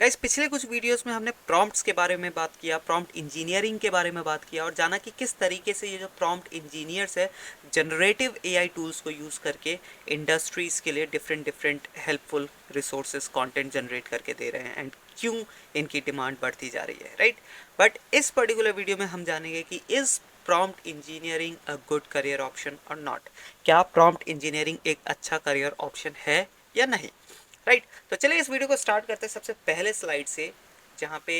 Guys, पिछले कुछ videos में हमने प्रॉम्प्ट्स के बारे में बात किया, प्रॉम्प्ट इंजीनियरिंग के बारे में बात किया और जाना कि किस तरीके से ये जो प्रॉम्प्ट इंजीनियर्स है जनरेटिव एआई टूल्स को यूज़ करके इंडस्ट्रीज़ के लिए different different helpful resources content generate करके दे रहे हैं एंड क्यों इनकी डिमांड बढ़ती जा रही है, राइट। बट इस पर्टिकुलर वीडियो में हम जानेंगे कि is prompt engineering a good career option और नॉट। क्या प्रॉम्प्ट इंजीनियरिंग एक अच्छा करियर ऑप्शन है या नहीं, राइट। तो चलिए इस वीडियो को स्टार्ट करते हैं सबसे पहले स्लाइड से, जहाँ पे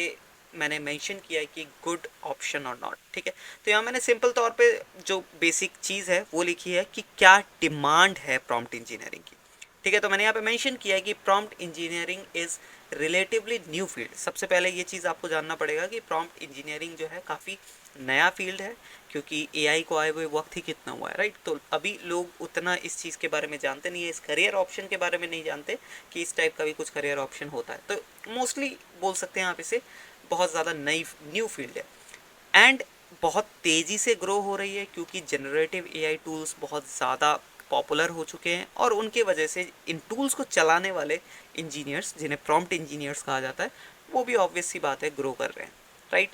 मैंने मेंशन किया है कि गुड ऑप्शन और नॉट, ठीक है। तो यहाँ मैंने सिंपल तौर पे जो बेसिक चीज़ है वो लिखी है कि क्या डिमांड है प्रॉम्प्ट इंजीनियरिंग की, ठीक है। तो मैंने यहाँ पे मेंशन किया है कि prompt engineering is relatively new field. सबसे पहले ये चीज़ आपको जानना पड़ेगा कि प्रॉम्प्ट इंजीनियरिंग जो है काफ़ी नया फील्ड है, क्योंकि एआई को आए हुए वक्त ही कितना हुआ है, राइट। तो अभी लोग उतना इस चीज़ के बारे में जानते नहीं है, इस करियर ऑप्शन के बारे में नहीं जानते कि इस टाइप का भी कुछ करियर ऑप्शन होता है। तो मोस्टली बोल सकते हैं आप इसे बहुत ज़्यादा नई न्यू फील्ड है एंड बहुत तेज़ी से ग्रो हो रही है, क्योंकि जनरेटिव एआई टूल्स बहुत ज़्यादा पॉपुलर हो चुके हैं और उनके वजह से इन टूल्स को चलाने वाले इंजीनियर्स, जिन्हें प्रॉम्प्ट इंजीनियर्स कहा जाता है, वो भी ऑब्वियस सी बात है ग्रो कर रहे हैं, राइट।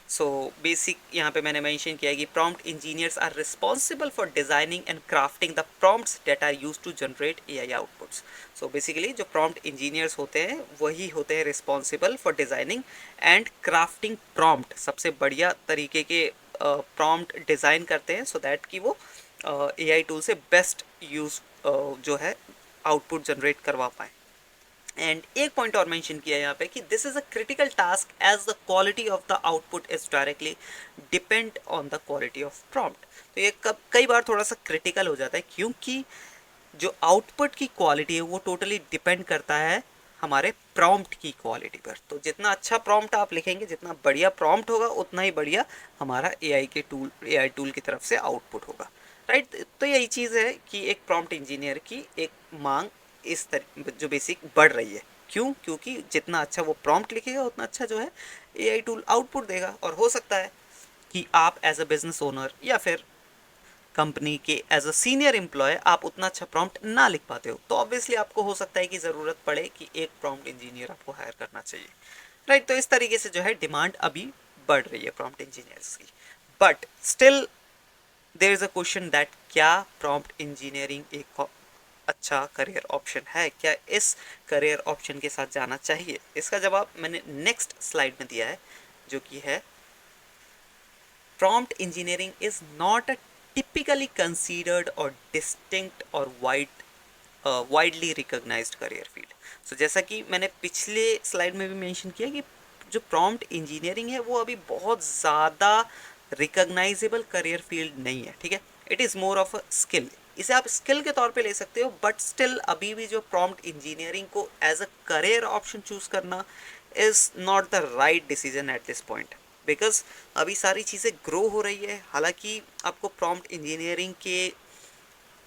सो बेसिक यहाँ पे मैंने मेंशन किया है कि prompt engineers are responsible for designing and crafting the prompts that are used to generate AI outputs. So basically जो प्रॉम्प्ट इंजीनियर्स होते हैं वही होते हैं responsible for designing and crafting prompt. सबसे बढ़िया तरीके के प्रॉम्प्ट डिज़ाइन करते हैं सो दैट कि वो एआई टूल से बेस्ट यूज़ जो है आउटपुट जनरेट करवा पाएँ। एंड एक पॉइंट और मेंशन किया है यहाँ पे कि this is a critical task as the quality of the output is directly depend on the quality of prompt. तो ये कई बार थोड़ा सा क्रिटिकल हो जाता है, क्योंकि जो आउटपुट की क्वालिटी है वो टोटली डिपेंड करता है हमारे प्रॉम्प्ट की क्वालिटी पर। तो जितना अच्छा प्रॉम्प्ट आप लिखेंगे, जितना बढ़िया प्रॉम्प्ट होगा, उतना ही बढ़िया हमारा एआई टूल की तरफ से आउटपुट होगा, राइट। तो यही चीज़ है कि एक प्रॉम्प्ट इंजीनियर की एक मांग इस तरह जो बेसिक बढ़ रही है। क्यों? क्योंकि जितना अच्छा वो प्रॉम्प्ट लिखेगा उतना अच्छा जो है एआई टूल आउटपुट देगा। और हो सकता है कि आप एज अ बिजनेस ओनर या फिर कंपनी के एज अ सीनियर एम्प्लॉय आप उतना अच्छा प्रॉम्प्ट ना लिख पाते हो, तो ऑब्वियसली आपको हो सकता है कि ज़रूरत पड़े कि एक प्रॉम्प्ट इंजीनियर आपको हायर करना चाहिए, राइट। तो इस तरीके से जो है डिमांड अभी बढ़ रही है प्रॉम्प्ट इंजीनियर्स की। But still there is a question that क्या प्रॉम्प्ट इंजीनियरिंग एक अच्छा करियर ऑप्शन है? क्या इस करियर ऑप्शन के साथ जाना चाहिए? इसका जवाब मैंने नेक्स्ट स्लाइड में दिया है, जो कि है prompt engineering is not a typically considered or distinct or widely recognized career field. So जैसा कि मैंने पिछले स्लाइड में भी मेंशन किया कि जो प्रॉम्प्ट इंजीनियरिंग है वो अभी बहुत ज़्यादा रिकॉग्नाइजेबल करियर फील्ड नहीं है, ठीक है। It is more of a skill. इसे आप स्किल के तौर पे ले सकते हो, बट स्टिल अभी भी जो प्रॉम्प्ट इंजीनियरिंग को as a career option choose करना is not the right decision at this point, because अभी सारी चीज़ें ग्रो हो रही है। हालांकि आपको प्रॉम्प्ट इंजीनियरिंग के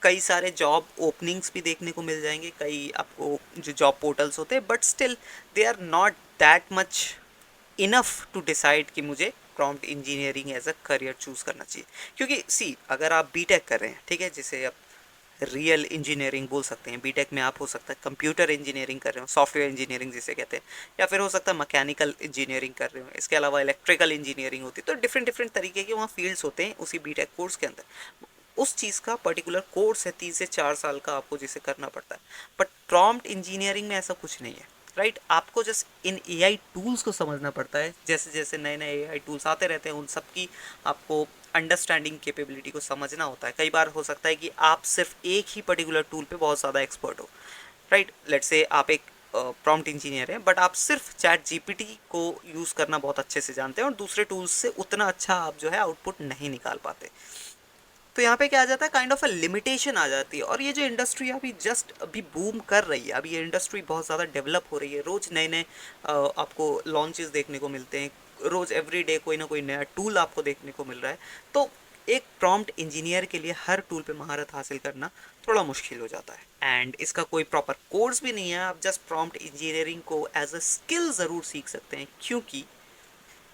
कई सारे जॉब ओपनिंग्स भी देखने को मिल जाएंगे, कई आपको जो जॉब पोर्टल्स होते हैं, but still they are not that much enough to decide कि मुझे prompt engineering as a career choose करना चाहिए। क्योंकि सी, अगर आप बीटेक कर रहे हैं, ठीक है, जिसे आप रियल इंजीनियरिंग बोल सकते हैं, बीटेक में आप हो सकता है कंप्यूटर इंजीनियरिंग कर रहे हो, सॉफ्टवेयर इंजीनियरिंग जिसे कहते हैं, या फिर हो सकता है मैकेनिकल इंजीनियरिंग कर रहे हो, इसके अलावा इलेक्ट्रिकल इंजीनियरिंग होती है। तो डिफरेंट डिफरेंट तरीके के वहाँ फील्ड्स होते हैं उसी बीटेक कोर्स के अंदर। उस चीज़ का पर्टिकुलर कोर्स है 3 से 4 साल का, आपको जिसे करना पड़ता है। बट प्रॉम्प्ट इंजीनियरिंग में ऐसा कुछ नहीं है, राइट। आपको जस्ट इन एआई टूल्स को समझना पड़ता है। जैसे जैसे नए नए एआई टूल्स आते रहते हैं, उन सब की आपको अंडरस्टैंडिंग कैपेबिलिटी को समझना होता है। कई बार हो सकता है कि आप सिर्फ एक ही पर्टिकुलर टूल पे बहुत ज़्यादा एक्सपर्ट हो, राइट। लेट्स से आप एक प्रॉम्प्ट इंजीनियर हैं, बट आप सिर्फ चैट जीपीटी को यूज़ करना बहुत अच्छे से जानते हैं और दूसरे टूल्स से उतना अच्छा आप जो है आउटपुट नहीं निकाल पाते। तो यहाँ पे क्या आ जाता है, काइंड ऑफ अ लिमिटेशन आ जाती है। और ये जो इंडस्ट्री अभी जस्ट अभी बूम कर रही है, अभी ये इंडस्ट्री बहुत ज़्यादा डेवलप हो रही है। रोज़ नए नए आपको लॉन्चेस देखने को मिलते हैं, रोज़ एवरी डे कोई ना कोई नया टूल आपको देखने को मिल रहा है। तो एक प्रॉम्प्ट इंजीनियर के लिए हर टूल पे महारत हासिल करना थोड़ा मुश्किल हो जाता है। एंड इसका कोई प्रॉपर कोर्स भी नहीं है। आप जस्ट प्रॉम्प्ट इंजीनियरिंग को एज अ स्किल ज़रूर सीख सकते हैं, क्योंकि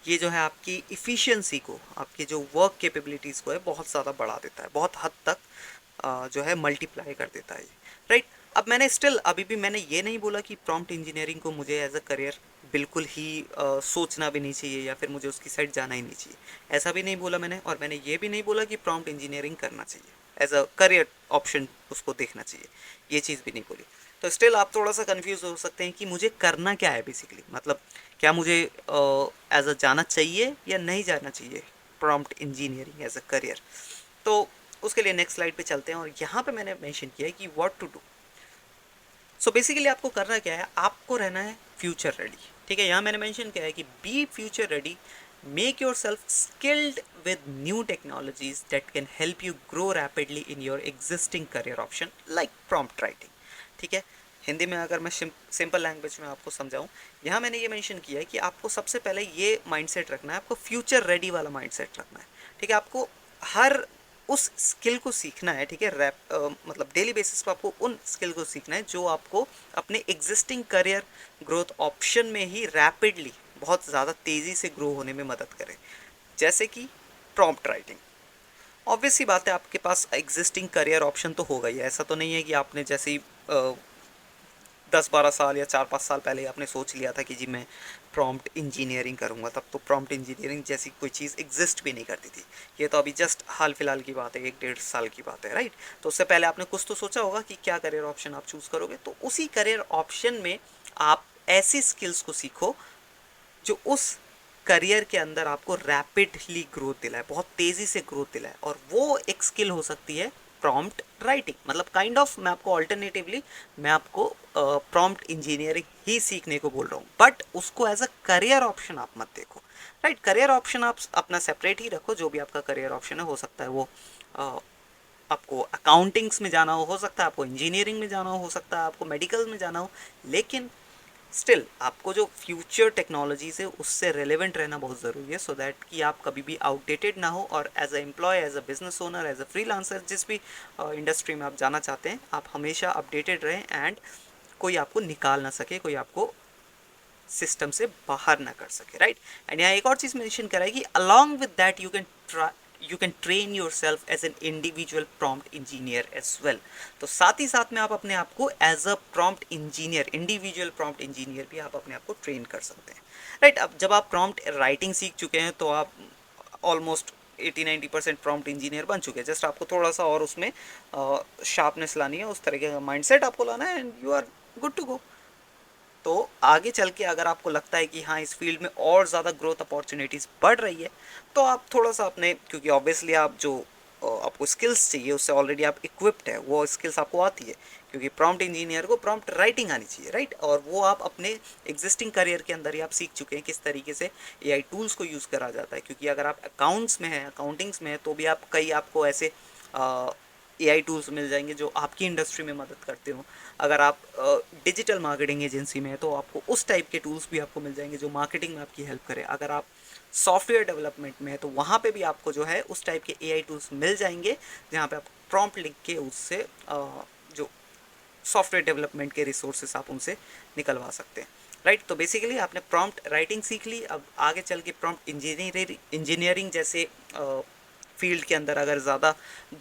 ये जो है आपकी इफ़िशियंसी को, आपकी जो वर्क कैपेबिलिटीज़ को है बहुत ज़्यादा बढ़ा देता है, बहुत हद तक जो है मल्टीप्लाई कर देता है, राइट। अब मैंने स्टिल अभी भी मैंने ये नहीं बोला कि प्रॉम्प्ट इंजीनियरिंग को मुझे एज अ करियर बिल्कुल ही सोचना भी नहीं चाहिए या फिर मुझे उसकी साइड जाना ही नहीं चाहिए, ऐसा भी नहीं बोला मैंने। और मैंने ये भी नहीं बोला कि प्रॉम्प्ट इंजीनियरिंग करना चाहिए एज अ करियर ऑप्शन, उसको देखना चाहिए, ये चीज़ भी नहीं बोली। तो स्टिल आप थोड़ा सा कंफ्यूज हो सकते हैं कि मुझे करना क्या है बेसिकली, मतलब क्या मुझे एज अ जाना चाहिए या नहीं जाना चाहिए prompt engineering as a career. तो उसके लिए नेक्स्ट स्लाइड पे चलते हैं और यहाँ पे मैंने मेंशन किया है कि what to do. So basically आपको करना क्या है, आपको रहना है फ्यूचर रेडी। ठीक है, यहाँ मैंने मेंशन किया है कि B future ready, make your self skilled with new technologies that can help you grow rapidly in your existing career option like prompt writing. ठीक है, हिंदी में अगर मैं सिंपल लैंग्वेज में आपको समझाऊं, यहाँ मैंने ये मेंशन किया है कि आपको सबसे पहले ये माइंडसेट रखना है, आपको फ्यूचर रेडी वाला माइंडसेट रखना है। ठीक है, आपको हर उस स्किल को सीखना है। ठीक है, मतलब डेली बेसिस पे आपको उन स्किल को सीखना है जो आपको अपने एग्जिस्टिंग करियर ग्रोथ ऑप्शन में ही रैपिडली, बहुत ज़्यादा तेज़ी से ग्रो होने में मदद करे। जैसे कि प्रॉम्प्ट राइटिंग, ऑब्वियस सी बात है आपके पास एग्जिस्टिंग करियर ऑप्शन तो होगा ही, ऐसा तो नहीं है कि आपने जैसे ही 10-12 साल या 4-5 साल पहले आपने सोच लिया था कि जी मैं प्रॉम्प्ट इंजीनियरिंग करूँगा, तब तो प्रॉम्प्ट इंजीनियरिंग जैसी कोई चीज़ एग्जिस्ट भी नहीं करती थी। ये तो अभी जस्ट हाल फिलहाल की बात है, 1-1.5 साल की बात है, राइट। तो उससे पहले आपने कुछ तो सोचा होगा कि क्या करियर ऑप्शन आप चूज़ करोगे, तो उसी करियर ऑप्शन में आप ऐसी स्किल्स को सीखो जो उस करियर के अंदर आपको रैपिडली ग्रोथ दिलाए, बहुत तेज़ी से ग्रोथ दिलाए। और वो एक स्किल हो सकती है प्रॉम्प्ट राइटिंग, मतलब काइंड ऑफ मैं आपको ऑल्टरनेटिवली मैं आपको प्रॉम्प्ट इंजीनियरिंग ही सीखने को बोल रहा हूँ, बट उसको एज अ करियर ऑप्शन आप मत देखो, राइट। करियर ऑप्शन आप अपना सेपरेट ही रखो, जो भी आपका करियर ऑप्शन है, हो सकता है वो आपको अकाउंटिंग्स में जाना हो सकता है आपको इंजीनियरिंग में जाना हो सकता है आपको मेडिकल में जाना हो, लेकिन स्टिल आपको जो फ्यूचर टेक्नोलॉजीज है उससे रेलेवेंट रहना बहुत ज़रूरी है, सो दैट कि आप कभी भी आउटडेटेड ना हो, और as a employee, as a business owner, as a freelancer, जिस भी इंडस्ट्री में आप जाना चाहते हैं, आप हमेशा अपडेटेड रहें एंड कोई आपको निकाल ना सके, कोई आपको सिस्टम से बाहर ना कर सके, राइट। एंड यहाँ एक और चीज़ मेंशन करा है कि along with that you can train yourself as an individual prompt engineer as well. तो साथ ही साथ में आप अपने आप को as a prompt engineer, individual prompt engineer भी आप अपने आप को ट्रेन कर सकते हैं, राइट। अब जब आप प्रॉम्प्ट राइटिंग सीख चुके हैं तो आप ऑलमोस्ट 80-90% प्रॉम्प्ट इंजीनियर बन चुके हैं। जस्ट आपको थोड़ा सा और उसमें शार्पनेस लानी है, उस तरीके का माइंडसेट आपको लाना है, and you are good to go. तो आगे चल के अगर आपको लगता है कि हाँ इस फील्ड में और ज़्यादा ग्रोथ अपॉर्चुनिटीज़ बढ़ रही है, तो आप थोड़ा सा अपने, क्योंकि ऑब्वियसली आप जो आपको स्किल्स चाहिए उससे ऑलरेडी आप इक्विप्ड है, वो स्किल्स आपको आती है, क्योंकि प्रॉम्प्ट इंजीनियर को प्रॉम्प्ट राइटिंग आनी चाहिए, राइट। और वो आप अपने एग्जिस्टिंग करियर के अंदर ही आप सीख चुके हैं किस तरीके से एआई टूल्स को यूज़ करा जाता है। क्योंकि अगर आप अकाउंट्स में हैं, अकाउंटिंग्स में है, तो भी आप कई आपको ऐसे एआई टूल्स मिल जाएंगे जो आपकी इंडस्ट्री में मदद करते हो। अगर आप डिजिटल मार्केटिंग एजेंसी में है तो आपको उस टाइप के टूल्स भी आपको मिल जाएंगे जो मार्केटिंग में आपकी हेल्प करें। अगर आप सॉफ्टवेयर डेवलपमेंट में है तो वहाँ पे भी आपको जो है उस टाइप के एआई टूल्स मिल जाएंगे, जहाँ पे आप प्रॉम्प्ट लिख के उससे जो सॉफ्टवेयर डेवलपमेंट के रिसोर्सेस आप उनसे निकलवा सकते हैं, राइट। तो बेसिकली आपने प्रॉम्प्ट राइटिंग सीख ली, अब आगे चल के प्रॉम्प्ट इंजीनियरिंग जैसे फील्ड के अंदर अगर ज़्यादा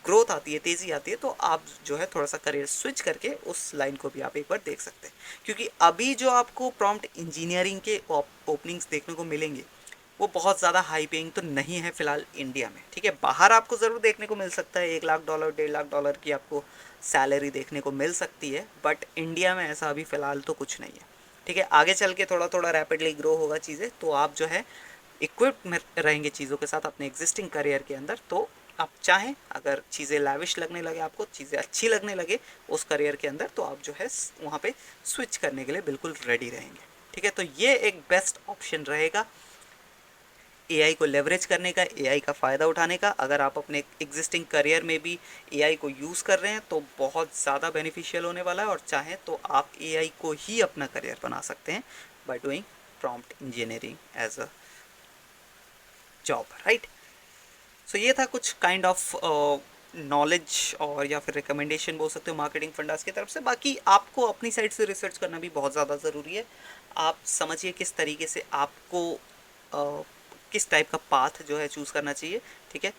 ग्रोथ आती है, तेज़ी आती है, तो आप जो है थोड़ा सा करियर स्विच करके उस लाइन को भी आप एक बार देख सकते हैं। क्योंकि अभी जो आपको प्रॉम्प्ट इंजीनियरिंग के ओपनिंग्स देखने को मिलेंगे वो बहुत ज़्यादा हाई पेइंग तो नहीं है फ़िलहाल इंडिया में। ठीक है, बाहर आपको ज़रूर देखने को मिल सकता है, $1 लाख $1.5 लाख की आपको सैलरी देखने को मिल सकती है, बट इंडिया में ऐसा अभी फ़िलहाल तो कुछ नहीं है। ठीक है, आगे चल के थोड़ा थोड़ा रैपिडली ग्रो होगा चीज़ें, तो आप जो है इक्विप्ड में रहेंगे चीज़ों के साथ अपने एग्जिस्टिंग करियर के अंदर। तो आप चाहें, अगर चीज़ें लैविश लगने लगे, आपको चीज़ें अच्छी लगने लगे उस करियर के अंदर, तो आप जो है वहाँ पे स्विच करने के लिए बिल्कुल रेडी रहेंगे। ठीक है, तो ये एक बेस्ट ऑप्शन रहेगा एआई को लेवरेज करने का, एआई का फ़ायदा उठाने का। अगर आप अपने एग्जिस्टिंग करियर में भी एआई को यूज़ कर रहे हैं तो बहुत ज़्यादा बेनिफिशियल होने वाला है, और चाहें तो आप एआई को ही अपना करियर बना सकते हैं by doing prompt engineering as a job, right. So ये था कुछ काइंड ऑफ नॉलेज और या फिर रिकमेंडेशन बोल सकते हो मार्केटिंग फंडास की तरफ से। बाकी आपको अपनी साइड से रिसर्च करना भी बहुत ज़्यादा ज़रूरी है। आप समझिए किस तरीके से आपको किस टाइप का पाथ जो है चूज़ करना चाहिए। ठीक है,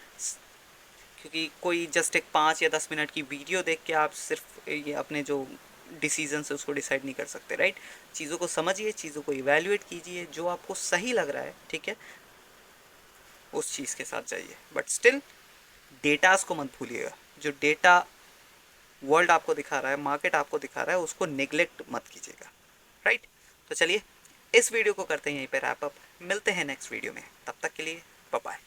क्योंकि कोई जस्ट एक 5 या 10 मिनट की वीडियो देख के आप सिर्फ ये अपने जो डिसीजन से उसको डिसाइड नहीं कर सकते, राइट। चीज़ों को समझिए, चीज़ों को इवैल्यूएट कीजिए, जो आपको सही लग रहा है, ठीक है, उस चीज़ के साथ जाइए। बट स्टिल डेटास को मत भूलिएगा। जो डेटा वर्ल्ड आपको दिखा रहा है, मार्केट आपको दिखा रहा है, उसको नेग्लेक्ट मत कीजिएगा, राइट। तो चलिए इस वीडियो को करते हैं यहीं पे रैप अप। मिलते हैं नेक्स्ट वीडियो में, तब तक के लिए बाय बाय।